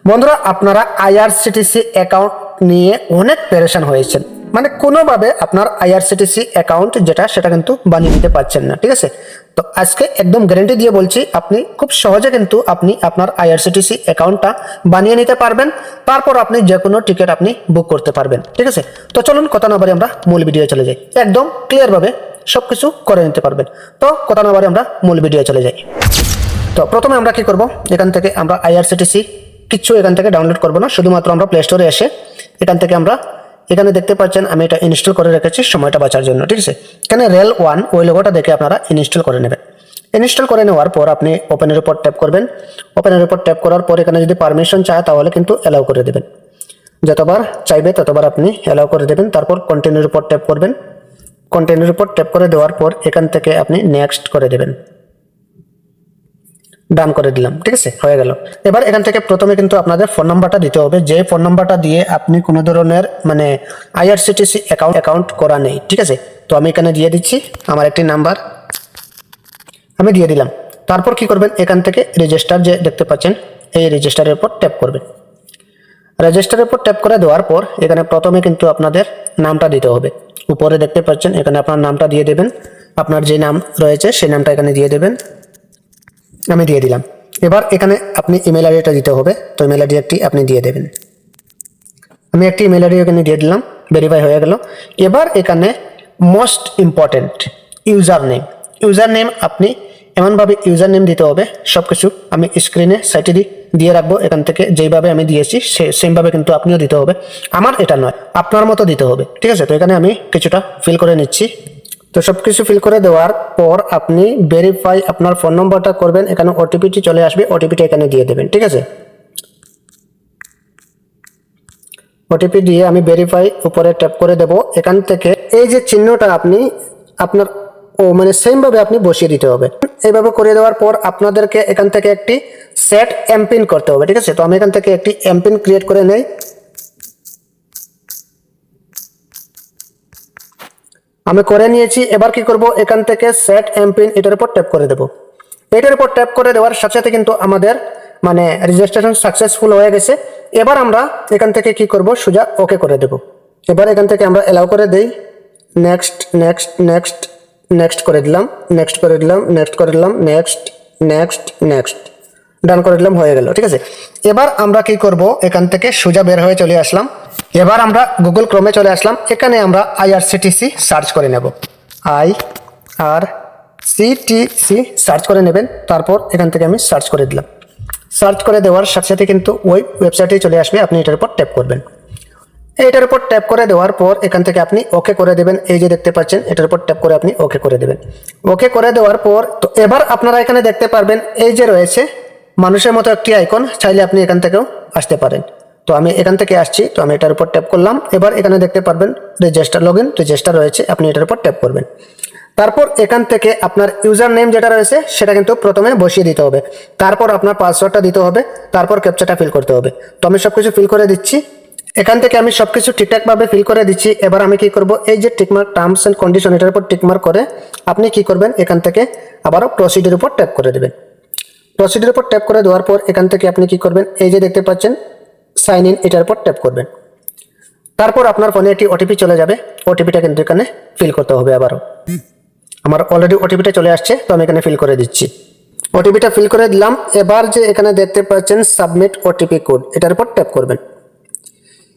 বন্ধুরা, আপনারা IRCTC account নিয়ে অনেক পেরেশান হয়েছেন, মানে কোনোভাবে আপনার আইআরসিটিসি অ্যাকাউন্ট যেটা সেটা কিন্তু বানিয়ে নিতে পারছেন না। ঠিক আছে, তো আজকে একদম গ্যারান্টি দিয়ে বলছি আপনি খুব সহজে কিন্তু আপনি আপনার আইআরসিটিসি অ্যাকাউন্টটা বানিয়ে নিতে পারবেন। তারপর আপনি যে কোনো টিকিট আপনি বুক করতে পারবেন। ঠিক আছে, তো চলুন কথা না বাড়ি আমরা মূল ভিডিও চলে যাই, একদম ক্লিয়ারভাবে সবকিছু করে নিতে পারবেন। তো কথা না বাড়ি আমরা মূল ভিডিও চলে যাই। তো প্রথমে আমরা কি করব, এখান থেকে আমরা আইআরসিটিসি কিছু এখান থেকে ডাউনলোড করব না, শুধুমাত্র আমরা প্লে স্টোরে এসে এখান থেকে আমরা এখানে দেখতে পাচ্ছেন আমি এটা ইনস্টল করে রেখেছি সময়টা বাঁচার জন্য। ঠিক আছে, এখানে রেল 1 ওই লোগোটা দেখে আপনারা ইনস্টল করে নেবেন। ইনস্টল করে নেওয়ার পর আপনি ওপেনের উপর ট্যাপ করবেন। ওপেনের উপর ট্যাপ করার পর এখানে যদি পারমিশন চায় তাহলে কিন্তু অ্যালাউ করে দেবেন, যতবার চাইবে ততবার আপনি অ্যালাউ করে দেবেন। তারপর কন্টিনিউর উপর ট্যাপ করবেন। কন্টিনিউর উপর ট্যাপ করে দেওয়ার পর এখান থেকে আপনি নেক্সট করে দেবেন। ডান করে দিলাম। ঠিক আছে, হয়ে গেল। এবার এখান থেকে প্রথমে কিন্তু আপনাদের ফোন নাম্বারটা দিতে হবে, যে ফোন নাম্বারটা দিয়ে আপনি কোনো ধরনের মানে আইআরসিটিসি অ্যাকাউন্ট করা নেই। ঠিক আছে, তো আমি এখানে দিয়ে দিচ্ছি আমার একটি নাম্বার, আমি দিয়ে দিলাম। তারপর কি করবেন, এখান থেকে রেজিস্টার যে দেখতে পাচ্ছেন এই রেজিস্টারের উপর ট্যাপ করবেন। রেজিস্টারের উপর ট্যাপ করে দেওয়ার পর এখানে প্রথমে কিন্তু আপনাদের নামটা দিতে হবে। উপরে দেখতে পাচ্ছেন এখানে আপনার নামটা দিয়ে দেবেন, আপনার যে নাম রয়েছে সেই নামটা এখানে দিয়ে দেবেন। আমি দিয়ে দিলাম। এবার এখানে আপনি ইমেল আইডিটা দিতে হবে, তো ইমেল আইডি একটি আপনি দিয়ে দেবেন। আমি একটি ইমেল আইডি এখানে দিয়ে দিলাম, ভেরিফাই হয়ে গেল। এবার এখানে মোস্ট ইম্পর্টেন্ট ইউজার নেম আপনি এমনভাবে ইউজার নেম দিতে হবে, সব কিছু আমি স্ক্রিনে সাইটে দিয়ে রাখবো। এখান থেকে যেইভাবে আমি দিয়েছি সেমভাবে কিন্তু আপনিও দিতে হবে, আমার এটা নয় আপনার মতো দিতে হবে। ঠিক আছে, তো এখানে আমি কিছুটা ফিল করে নিচ্ছি। তো সব কিছু ফিল করে দেওয়ার পর আপনি ভেরিফাই আপনার ফোন নম্বরটা করবেন, এখানে ওটিপিটি চলে আসবে, ওটিপিটা এখানে দিয়ে দেবেন। ঠিক আছে, ওটিপি দিয়ে আমি ভেরিফাই উপরে ট্যাপ করে দেব। এখান থেকে এই যে চিহ্নটা আপনি আপনার মানে সেমভাবে আপনি বসিয়ে দিতে হবে। এইভাবে করে দেওয়ার পর আপনাদেরকে এখান থেকে একটি সেট এমপিন করতে হবে। ঠিক আছে, তো আমি এখান থেকে একটি এমপিন ক্রিয়েট করে নেই। আমি করে নিয়েছি। এবার কি করব, এখান থেকে সেট এমপিন এটার উপর ট্যাপ করে দেব। এটার উপর ট্যাপ করে দেওয়ার সাথে সাথে কিন্তু আমাদের মানে রেজিস্ট্রেশন সাকসেসফুল হয়ে গেছে। এবার আমরা এখান থেকে কি করব, সোজা ওকে করে দেব। এবার এখান থেকে আমরা অ্যালাউ করে দেই, নেক্সট নেক্সট নেক্সট নেক্সট করে দিলাম, নেক্সট করে দিলাম, নেক্সট করে দিলাম, নেক্সট নেক্সট নেক্সট ডান করে দিলাম, হয়ে গেল। ঠিক আছে, এবার আমরা কি করব, এখান থেকে সোজা বের হয়ে চলে আসলাম। এবার আমরা গুগল ক্রোমে চলে আসলাম, এখানে আমরা আইআরসিটিসি সার্চ করে নেব। আইআরসিটিসি সার্চ করে নেবেন। তারপর এখান থেকে আমি সার্চ করে দিলাম। সার্চ করে দেওয়ার সাথে সাথে কিন্তু ওই ওয়েবসাইটে চলে আসবে, আপনি এটার উপর ট্যাপ করবেন। এটার উপর ট্যাপ করে দেওয়ার পর এখান থেকে আপনি ওকে করে দেবেন। এই যে দেখতে পাচ্ছেন এটার উপর ট্যাপ করে আপনি ওকে করে দেবেন। ওকে করে দেওয়ার পর তো এবার আপনারা এখানে দেখতে পারবেন এই যে রয়েছে মানুষের মতো একটি আইকন, চাইলে আপনি এখান থেকেও আসতে পারেন। তো আমি এখান থেকে আসছি, তো আমি এটার উপর ট্যাপ করলাম। এবার এখানে দেখতে পারবেন রেজিস্টার লগইন রেজিস্টার রয়েছে, আপনি এটার উপর ট্যাপ করবেন। তারপর এখান থেকে আপনার ইউজার নেম যেটা রয়েছে সেটা কিন্তু প্রথমে বসিয়ে দিতে হবে, তারপর আপনার পাসওয়ার্ডটা দিতে হবে, তারপর ক্যাপচাটা ফিল করতে হবে। তো আমি সবকিছু ফিল করে দিচ্ছি। এখান থেকে আমি সবকিছু ঠিকঠাকভাবে ফিল করে দিচ্ছি। এবার আমি কি করব, এই যে টিকমার্ক টার্মস এন্ড কন্ডিশন এটার উপর টিকমার্ক করে আপনি কি করবেন, এখান থেকে আবারও প্রসিডের উপর ট্যাপ করে দেবেন। প্রসিডের উপর ট্যাপ করে দেওয়ার পর এখান থেকে আপনি কি করবেন, এই যে দেখতে পাচ্ছেন সাইন ইন এটার উপর ট্যাপ করবেন। তারপর আপনার ফোনে একটি ওটিপি চলে যাবে, ওটিপিটা কিন্তু এখানে ফিল করতে হবে। আবারও আমার অলরেডি ওটিপিটা চলে আসছে, তো আমি এখানে ফিল করে দিচ্ছি। ওটিপিটা ফিল করে দিলাম। এবার যে এখানে দেখতে পাচ্ছেন সাবমিট ওটিপি কোড এটার উপর ট্যাপ করবেন।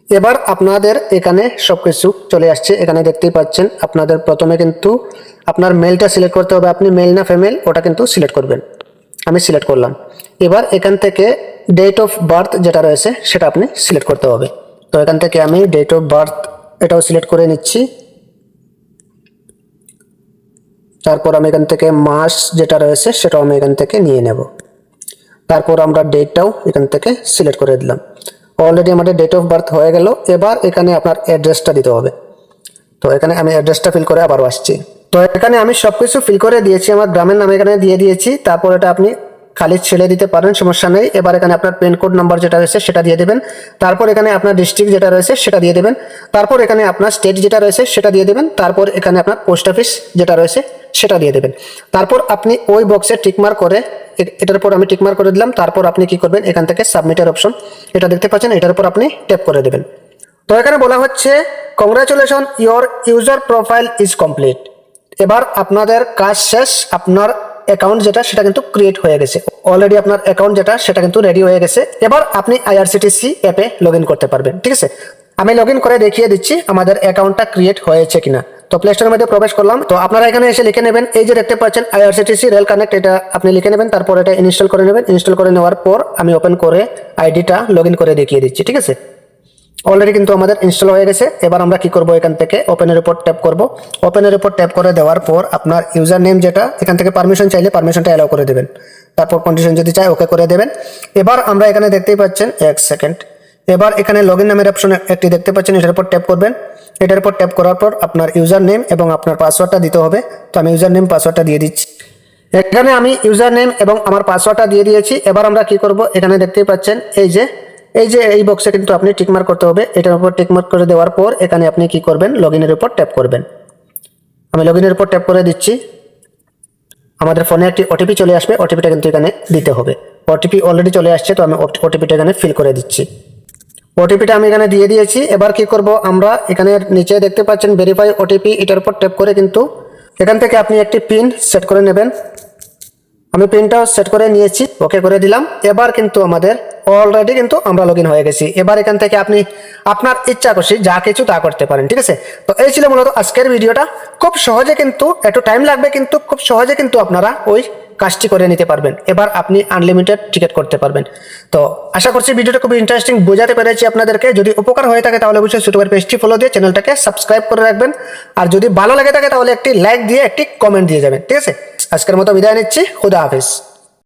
এবার আপনাদের এখানে সবকিছু চলে আসছে, এখানে দেখতেই পাচ্ছেন আপনাদের প্রথমে কিন্তু আপনার মেলটা সিলেক্ট করতে হবে, আপনি মেল না ফিমেল ওটা কিন্তু সিলেক্ট করবেন। আমি সিলেক্ট করলাম। এবার এখান থেকে ডেট অফ বার্থ যেটা রয়েছে সেটা আপনি সিলেক্ট করতে হবে। তো এখান থেকে আমি ডেট অফ বার্থ এটাও সিলেক্ট করে নিচ্ছি। তারপর আমি এখান থেকে মাস যেটা রয়েছে সেটাও আমি এখান থেকে নিয়ে নেব। তারপর আমরা ডেটটাও এখান থেকে সিলেক্ট করে দিলাম। অলরেডি আমাদের ডেট অফ বার্থ হয়ে গেল। এবার এখানে আপনার অ্যাড্রেসটা দিতে হবে। তো এখানে আমি অ্যাড্রেসটা ফিল করে আবারও আসছি। তো এখানে আমি সবকিছু ফিল করে দিয়েছি, আমার গ্রামের নাম এখানে দিয়ে দিয়েছি। তারপর এটা আপনি খালি ছেড়ে দিতে পারেন, সমস্যা নেই। এবার এখানে আপনার পিন কোড নাম্বার যেটা রয়েছে সেটা দিয়ে দেবেন। তারপর এখানে আপনার ডিস্ট্রিক্ট যেটা রয়েছে সেটা দিয়ে দেবেন। তারপর এখানে আপনার স্টেট যেটা রয়েছে সেটা দিয়ে দেবেন। তারপর এখানে আপনার পোস্ট অফিস যেটা রয়েছে সেটা দিয়ে দেবেন। তারপর আপনি ওই বক্সে টিকমার্ক করে, এটার উপর আমি টিকমার্ক করে দিলাম। তারপর আপনি কি করবেন, এখান থেকে সাবমিটের অপশন এটা দেখতে পাচ্ছেন, এটার উপর আপনি ট্যাপ করে দেবেন। তো এখানে বলা হচ্ছে congratulation, your user profile is complete. এবার আপনাদের কাজ শেষ, আপনার অ্যাকাউন্ট যেটা সেটা কিন্তু ক্রিয়েট হয়ে গেছে, অলরেডি আপনার অ্যাকাউন্ট যেটা সেটা কিন্তু রেডি হয়ে গেছে। এবার আপনি আইআরসিটিসি অ্যাপে লগ ইন করতে পারবেন। ঠিক আছে, আমি লগ ইন করে দেখিয়ে দিচ্ছি আমাদের অ্যাকাউন্টটা ক্রিয়েট হয়েছে কিনা। তো প্লে স্টোরের মধ্যে প্রবেশ করলাম। তো আপনারা এখানে এসে লিখে নেবেন, এই যে দেখতে পাচ্ছেন আইআরসিটিসি রেল কানেক্ট, এটা আপনি লিখে নেবেন। তারপর এটা ইনস্টল করে নেবেন। ইনস্টল করে নেওয়ার পর আমি ওপেন করে আইডিটা লগ ইন করে দেখিয়ে দিচ্ছি। ঠিক আছে, অলরেডি কিন্তু আমাদের ইনস্টল হয়ে গেছে। এবার আমরা কি করব, এখান থেকে ওপেনের উপর ট্যাপ করব। ওপেনের উপর ট্যাপ করে দেওয়ার পর আপনার ইউজার নেম যেটা, এখান থেকে পারমিশন চাইলে পারমিশনটা অ্যালাউ করে দেবেন। তারপর কন্ডিশন যদি চাই ওকে করে দেবেন। এবার আমরা এখানে দেখতেই পাচ্ছেন, এক সেকেন্ড, এবার এখানে লগ ইন নামের অপশন একটি দেখতে পাচ্ছেন, এটার উপর ট্যাপ করবেন। এটার উপর ট্যাপ করার পর আপনার ইউজার নেম এবং আপনার পাসওয়ার্ডটা দিতে হবে। তো আমি ইউজার নেম পাসওয়ার্ডটা দিয়ে দিচ্ছি। এখানে আমি ইউজার নেম এবং আমার পাসওয়ার্ডটা দিয়ে দিয়েছি। এবার আমরা কি করব, এখানে দেখতেই পাচ্ছেন এই বক্সে কিন্তু আপনি টিকমার্ক করতে হবে। এটার উপর টিকমার্ক করে দেওয়ার পর এখানে আপনি কি করবেন, লগ ইনের উপর ট্যাপ করবেন। আমি লগ ইনের উপর ট্যাপ করে দিচ্ছি। আমাদের ফোনে একটি ওটিপি চলে আসবে, ওটিপিটা কিন্তু এখানে দিতে হবে। ওটিপি অলরেডি চলে আসছে, তো আমি ওটিপিটা এখানে ফিল করে দিচ্ছি। ওটিপিটা আমি এখানে দিয়ে দিয়েছি। এবার কি করব, আমরা এখানে নিচে দেখতে পাচ্ছেন ভেরিফাই ওটিপি, এটার উপর ট্যাপ করে কিন্তু এখান থেকে আপনি একটি পিন সেট করে নেবেন। আমি পিনটাও সেট করে নিয়েছি, ওকে করে দিলাম। এবার কিন্তু আমাদের অলরেডি কিন্তু আমরা লগ ইন হয়ে গেছি। এবার এখান থেকে আপনি আপনার ইচ্ছা খুশি যা কিছু তা করতে পারেন। ঠিক আছে, তো এই ছিল মূলত আজকের ভিডিওটা। খুব সহজে কিন্তু, একটু টাইম লাগবে কিন্তু খুব সহজে কিন্তু আপনারা ওই কাজটি করে নিতে পারবেন। এবার আপনি আনলিমিটেড টিকিট করতে পারবেন। তো আশা করছি ভিডিওটা খুব ইন্টারেস্টিং বোঝাতে পেরেছি আপনাদেরকে। যদি উপকার হয়ে থাকে তাহলে অবশ্যই ইউটিউবের পেজটি ফলো দিয়ে চ্যানেলটাকে সাবস্ক্রাইব করে রাখবেন। আর যদি ভালো লাগে থাকে তাহলে একটি লাইক দিয়ে একটি কমেন্ট দিয়ে যাবেন। ঠিক আছে, আজকের মতো বিদায় নিচ্ছি। খুদা হাফেজ।